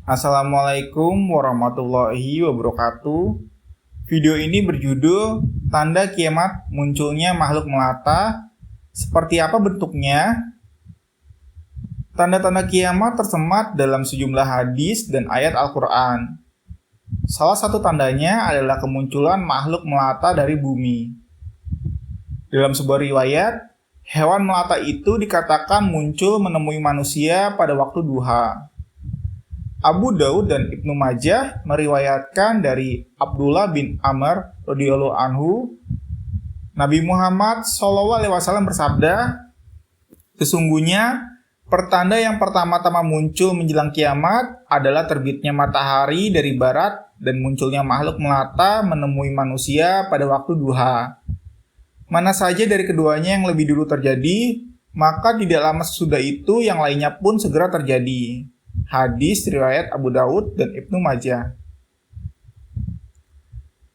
Assalamualaikum warahmatullahi wabarakatuh. Video ini berjudul Tanda Kiamat Munculnya Makhluk Melata. Seperti apa bentuknya? Tanda-tanda kiamat tersemat dalam sejumlah hadis dan ayat Al-Quran. Salah satu tandanya adalah kemunculan makhluk melata dari bumi. Dalam sebuah riwayat, hewan melata itu dikatakan muncul menemui manusia pada waktu duha. Abu Daud dan Ibnu Majah meriwayatkan dari Abdullah bin Amr radhiyallahu anhu, Nabi Muhammad SAW bersabda, "Sesungguhnya pertanda yang pertama-tama muncul menjelang kiamat adalah terbitnya matahari dari barat dan munculnya makhluk melata menemui manusia pada waktu duha. Mana saja dari keduanya yang lebih dulu terjadi, maka tidak lama sesudah itu yang lainnya pun segera terjadi." Hadis riwayat Abu Daud dan Ibnu Majah.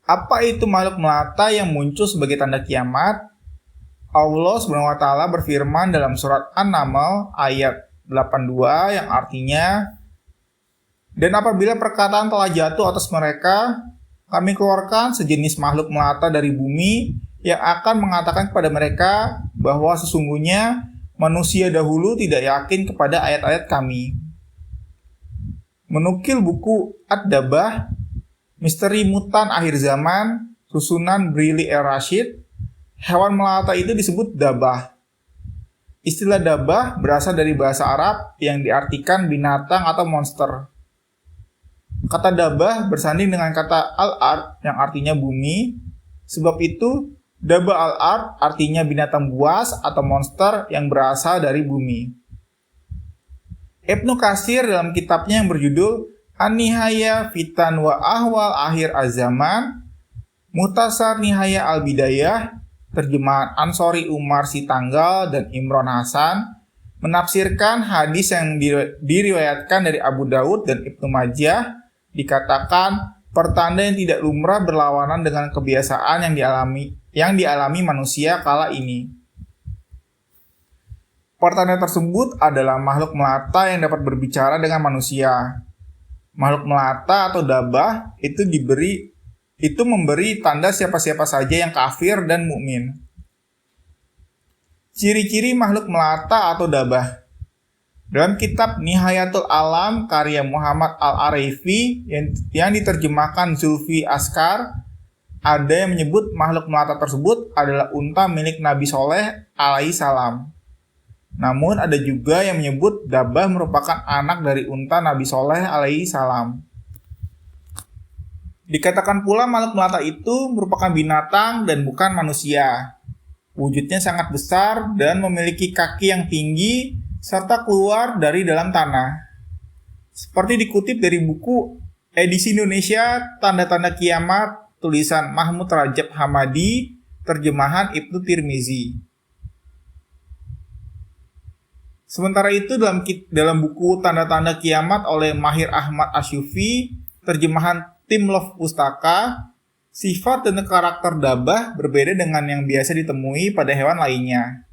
Apa itu makhluk melata yang muncul sebagai tanda kiamat? Allah SWT berfirman dalam surat An-Naml ayat 82 yang artinya, "Dan apabila perkataan telah jatuh atas mereka, kami keluarkan sejenis makhluk melata dari bumi yang akan mengatakan kepada mereka bahwa sesungguhnya manusia dahulu tidak yakin kepada ayat-ayat kami." Menukil buku Ad-Dabbah, Misteri Mutan Akhir Zaman, susunan Brili El-Rashid, hewan melata itu disebut dabah. Istilah dabah berasal dari bahasa Arab yang diartikan binatang atau monster. Kata dabah bersanding dengan kata al-ard yang artinya bumi. Sebab itu, dabah al-ard artinya binatang buas atau monster yang berasal dari bumi. Ibnu Katsir dalam kitabnya yang berjudul An-Nihaya Fitan wa Ahwal Akhir Az-Zaman, Muhtasar Nihaya Al-Bidayah, terjemahan Ansori Umar Sitanggal dan Imron Hasan, menafsirkan hadis yang diriwayatkan dari Abu Daud dan Ibnu Majah, dikatakan pertanda yang tidak lumrah berlawanan dengan kebiasaan yang dialami manusia kala ini. Pertanda tersebut adalah makhluk melata yang dapat berbicara dengan manusia. Makhluk melata atau dabah itu memberi tanda siapa-siapa saja yang kafir dan mukmin. Ciri-ciri makhluk melata atau dabah. Dalam kitab Nihayatul Alam karya Muhammad Al-Arifi yang diterjemahkan Zulfi Askar, ada yang menyebut makhluk melata tersebut adalah unta milik Nabi Soleh alaihi salam. Namun ada juga yang menyebut dabah merupakan anak dari unta Nabi Soleh alaihi salam. Dikatakan pula makhluk melata itu merupakan binatang dan bukan manusia. Wujudnya sangat besar dan memiliki kaki yang tinggi serta keluar dari dalam tanah. Seperti dikutip dari buku edisi Indonesia Tanda-Tanda Kiamat tulisan Mahmud Rajab Hamadi, terjemahan Ibnu Tirmizi. Sementara itu dalam buku Tanda-Tanda Kiamat oleh Mahir Ahmad Asyufi, terjemahan Tim Love Pustaka, sifat dan karakter dabah berbeda dengan yang biasa ditemui pada hewan lainnya.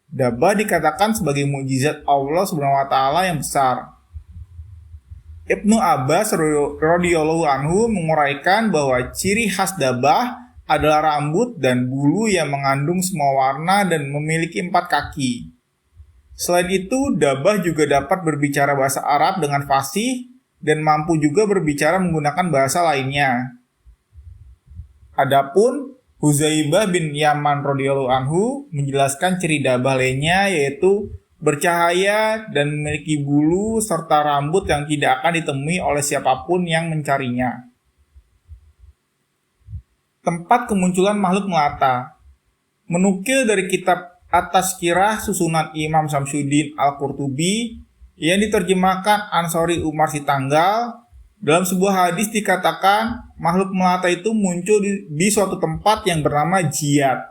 Dabah dikatakan sebagai mukjizat Allah SWT yang besar. Ibnu Abbas radhiyallahu anhu menguraikan bahwa ciri khas dabah adalah rambut dan bulu yang mengandung semua warna dan memiliki 4 kaki. Selain itu, dabah juga dapat berbicara bahasa Arab dengan fasih dan mampu juga berbicara menggunakan bahasa lainnya. Adapun Huzaibah bin Yaman radhiyallahu anhu menjelaskan ciri dabah lainnya yaitu bercahaya dan memiliki bulu serta rambut yang tidak akan ditemui oleh siapapun yang mencarinya. Tempat kemunculan makhluk melata. Menukil dari kitab At-Tazkirah susunan Imam Samsuddin Al-Qurtubi yang diterjemahkan Ansori Umar Sitanggal, dalam sebuah hadis dikatakan makhluk melata itu muncul di suatu tempat yang bernama Jiyad.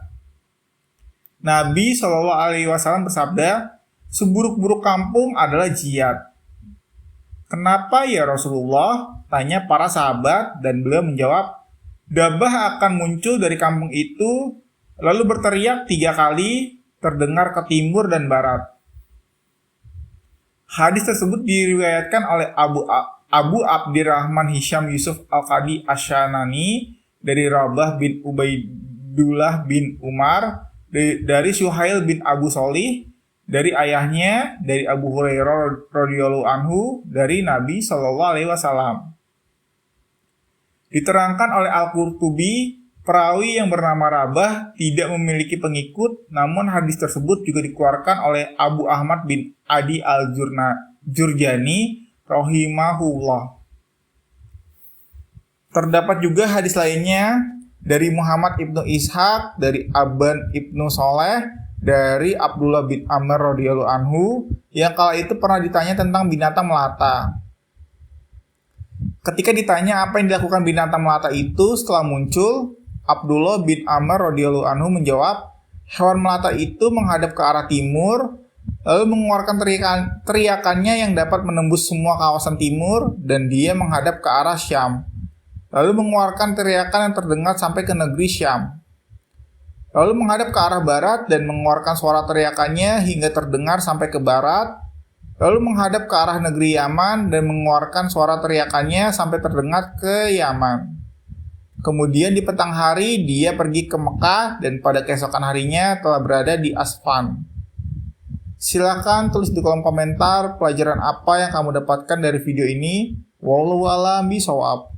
Nabi SAW bersabda, "Seburuk-buruk kampung adalah Jiyad." "Kenapa ya Rasulullah?" tanya para sahabat dan beliau menjawab, "Dabah akan muncul dari kampung itu lalu berteriak 3 kali, terdengar ke timur dan barat." Hadis tersebut diriwayatkan oleh Abu Abdirrahman Hisham Yusuf Al-Qadi Asy-Syanani dari Rabah bin Ubaidullah bin Umar, dari Syuhail bin Abu Sholih, dari ayahnya, dari Abu Hurairah radhiyallahu anhu, dari Nabi Shallallahu alaihi wasallam. Diterangkan oleh Al-Qurtubi, perawi yang bernama Rabah tidak memiliki pengikut, namun hadis tersebut juga dikeluarkan oleh Abu Ahmad bin Adi Al-Jurjani rahimahullah. Terdapat juga hadis lainnya dari Muhammad ibnu Ishaq, dari Aban ibnu Soleh, dari Abdullah bin Amr radhiyallahu anhu, yang kala itu pernah ditanya tentang binatang melata. Ketika ditanya apa yang dilakukan binatang melata itu setelah muncul, Abdullah bin Amr radhiyallahu anhu menjawab, hewan melata itu menghadap ke arah timur, lalu mengeluarkan teriakannya yang dapat menembus semua kawasan timur, dan dia menghadap ke arah Syam. Lalu mengeluarkan teriakan yang terdengar sampai ke negeri Syam. Lalu menghadap ke arah barat dan mengeluarkan suara teriakannya hingga terdengar sampai ke barat. Lalu menghadap ke arah negeri Yaman dan mengeluarkan suara teriakannya sampai terdengar ke Yaman. Kemudian di petang hari dia pergi ke Mekah dan pada keesokan harinya telah berada di Asfan. Silakan tulis di kolom komentar pelajaran apa yang kamu dapatkan dari video ini. Wallahu a'lam bishawab.